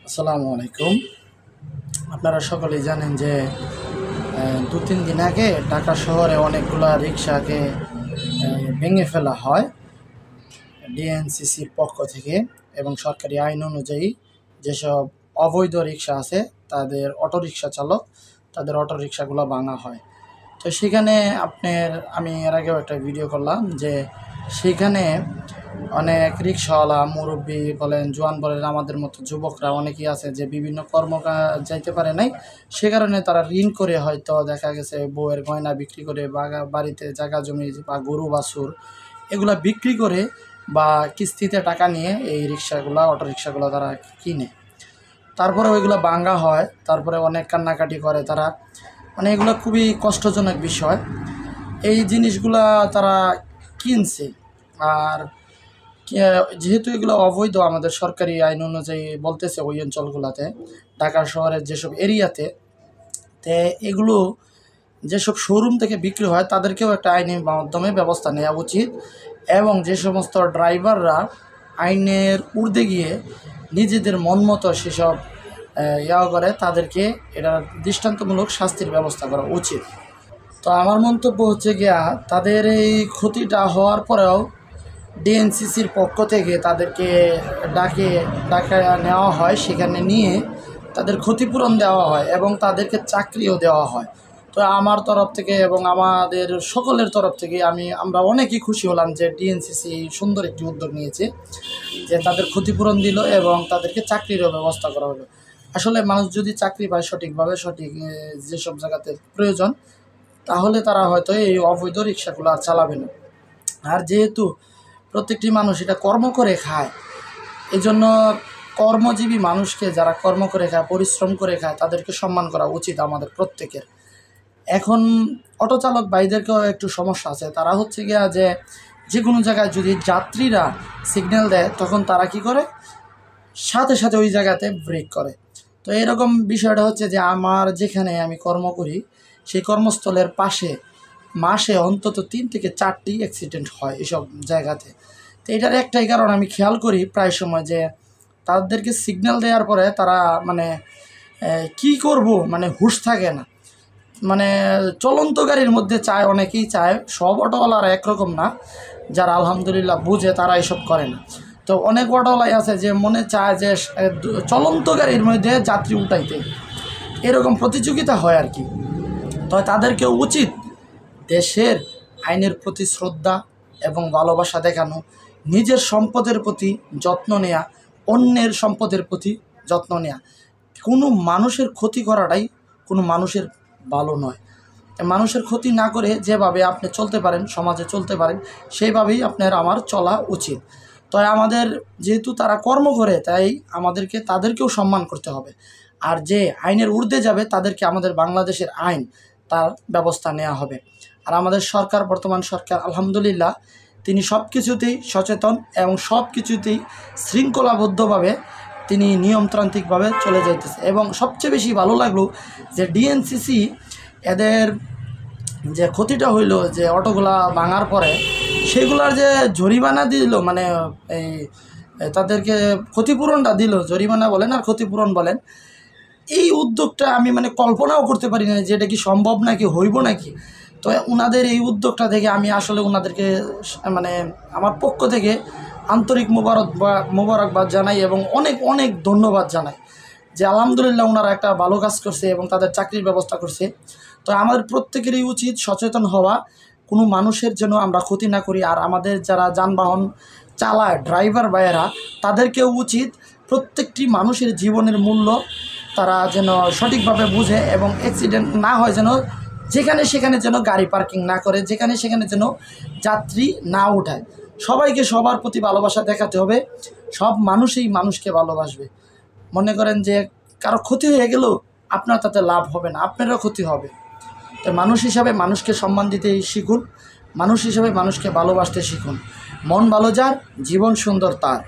আসসালামু আলাইকুম। আপনারা সকলেই জানেন যে ২-৩ দিন আগে ঢাকা শহরে অনেকগুলা রিকশাকে ভেঙে ফেলা হয় ডিএনসিসির পক্ষ থেকে, এবং সরকারি আইন অনুযায়ী যেসব অবৈধ রিকশা আছে তাদের অটোরিকশা চালক তাদের অটোরিকশাগুলো ভাঙা হয়। তো সেখানে আমি এর আগেও একটা ভিডিও করলাম যে সেখানে অনেক রিকশাওয়ালা মুরব্বী বলেন, জোয়ান বলেন, আমাদের মতো যুবকরা অনেকেই আছে যে বিভিন্ন যাইতে পারে নাই, সে কারণে তারা ঋণ করে হয়তো দেখা গেছে বউয়ের গয়না বিক্রি করে বা বাড়িতে জায়গা জমি বা গরু বাছুর এগুলা বিক্রি করে বা কিস্তিতে টাকা নিয়ে এই অটোরিকশাগুলো তারা কিনে, তারপরে ওইগুলো ভাঙা হয়, তারপরে অনেক কান্নাকাটি করে তারা। মানে এগুলো খুবই কষ্টজনক বিষয়। এই জিনিসগুলা তারা কিনছে, আর যেহেতু এগুলো অবৈধ, আমাদের সরকারি আইন অনুযায়ী বলতেছে ওই অঞ্চলগুলোতে, ঢাকা শহরের যেসব এরিয়াতে এগুলো যেসব শোরুম থেকে বিক্রি হয় তাদেরকেও একটা আইনের মাধ্যমে ব্যবস্থা নেওয়া উচিত, এবং যে সমস্ত ড্রাইভাররা আইনের ঊর্ধ্বে গিয়ে নিজেদের মন মতো সেসব করে তাদেরকে এটা দৃষ্টান্তমূলক শাস্তির ব্যবস্থা করা উচিত। তো আমার মন্তব্য হচ্ছে গিয়া, তাদের এই ক্ষতিটা হওয়ার পরেও ডিএনসিসির পক্ষ থেকে তাদেরকে ডাকা নেওয়া হয়, সেখানে নিয়ে তাদের ক্ষতিপূরণ দেওয়া হয় এবং তাদেরকে চাকরিও দেওয়া হয়। তো আমার তরফ থেকে এবং আমাদের সকলের তরফ থেকে আমরা অনেকেই খুশি হলাম যে ডিএনসিসি সুন্দর একটি উদ্যোগ নিয়েছে, যে তাদের ক্ষতিপূরণ দিল এবং তাদেরকে চাকরিরও ব্যবস্থা করা হলো। আসলে মানুষ যদি চাকরি পায় সঠিকভাবে, সঠিক যেসব জায়গাতে প্রয়োজন, তাহলে তারা হয়তো এই অবৈধ রিক্সাগুলো আর চালাবে না। আর যেহেতু প্রত্যেকটি মানুষ এটা কর্ম করে খায়, এজন্য কর্মজীবী মানুষকে, যারা কর্ম করে খায়, পরিশ্রম করে খায়, তাদেরকে সম্মান করা উচিত আমাদের প্রত্যেকের। এখন অটো চালক ভাইদেরকেও একটু সমস্যা আছে। তারা হচ্ছে গিয়া যে কোনো জায়গায় যদি যাত্রীরা সিগন্যাল দেয়, তখন তারা কি করে, সাথে সাথে ওই জায়গাতে ব্রেক করে। তো এরকম বিষয়টা হচ্ছে যে আমার যেখানে আমি কর্ম করি সেই কর্মস্থলের পাশে মাসে অন্তত 3 থেকে 4টি অ্যাক্সিডেন্ট হয় এসব জায়গাতে। তো এটার একটাই কারণ আমি খেয়াল করি প্রায় সময়, যে তাদেরকে সিগন্যাল দেওয়ার পরে তারা কি করব হুঁশ থাকে না। চলন্ত গাড়ির মধ্যে চায়, অনেকেই চায়, সব অটোওয়ালারা একরকম না, যারা আলহামদুলিল্লাহ বুঝে তারা এসব করে না। তো অনেক অটোওয়ালাই আছে যে মনে চায় যে চলন্ত গাড়ির মধ্যে যাত্রী উঠাইতে, এরকম প্রতিযোগিতা হয় আর কি। তো তাদেরকে উচিত দেশের আইনের প্রতি শ্রদ্ধা এবং ভালোবাসা দেখানো, নিজের সম্পদের প্রতি যত্ন নেয়া, অন্যের সম্পদের প্রতি যত্ন নেয়া। কোনো মানুষের ক্ষতি করাটাই কোনো মানুষের ভালো নয়। মানুষের ক্ষতি না করে যেভাবে আপনি চলতে পারেন, সমাজে চলতে পারেন, সেইভাবেই আমার চলা উচিত। তো আমাদের যেহেতু তারা কর্ম করে, তাই তাদেরকেও সম্মান করতে হবে। আর যে আইনের ঊর্ধ্বে যাবে তাদেরকে আমাদের বাংলাদেশের আইন তার ব্যবস্থা নেওয়া হবে। আর আমাদের সরকার, বর্তমান সরকার আলহামদুলিল্লাহ, তিনি সব কিছুতেই সচেতন এবং সব কিছুতেই শৃঙ্খলাবদ্ধভাবে তিনি নিয়মতান্ত্রিকভাবে চলে যাইতেছে। এবং সবচেয়ে বেশি ভালো লাগলো যে ডিএনসিসি এদের যে ক্ষতিটা হইল, যে অটোগুলা ভাঙার পরে সেগুলার যে জরিমানা দিল, এই তাদেরকে ক্ষতিপূরণটা দিল, জরিমানা বলেন আর ক্ষতিপূরণ বলেন, এই উদ্যোগটা আমি কল্পনাও করতে পারি না যে এটা কি সম্ভব নাকি, হইব নাকি। তো ওনাদের এই উদ্যোগটা থেকে আমি আসলে ওনাদেরকে আমার পক্ষ থেকে আন্তরিক মোবারকবাদ জানাই এবং অনেক অনেক ধন্যবাদ জানাই, যে আলহামদুলিল্লাহ ওনারা একটা ভালো কাজ করছে এবং তাদের চাকরির ব্যবস্থা করছে। তো আমাদের প্রত্যেকেরই উচিত সচেতন হওয়া, কোনো মানুষের যেন আমরা ক্ষতি না করি। আর আমাদের যারা যানবাহন চালায়, ড্রাইভার ভাইয়েরা, তাদেরকেও উচিত প্রত্যেকটি মানুষের জীবনের মূল্য তারা যেন সঠিকভাবে বুঝে এবং অ্যাক্সিডেন্ট না হয়, যেন যেখানে সেখানে যেন গাড়ি পার্কিং না করে, যেখানে সেখানে যেন যাত্রী না উঠায়। সবাইকে সবার প্রতি ভালোবাসা দেখাতে হবে, সব মানুষই মানুষকে ভালোবাসবে। মনে করেন যে কারো ক্ষতি হয়ে গেল, আপনার তাতে লাভ হবে না, আপনারও ক্ষতি হবে। তো মানুষ হিসাবে মানুষকে সম্মান দিতে শিখুন, মানুষ হিসাবে মানুষকে ভালোবাসতে শিখুন। মন ভালো যার, জীবন সুন্দর তার।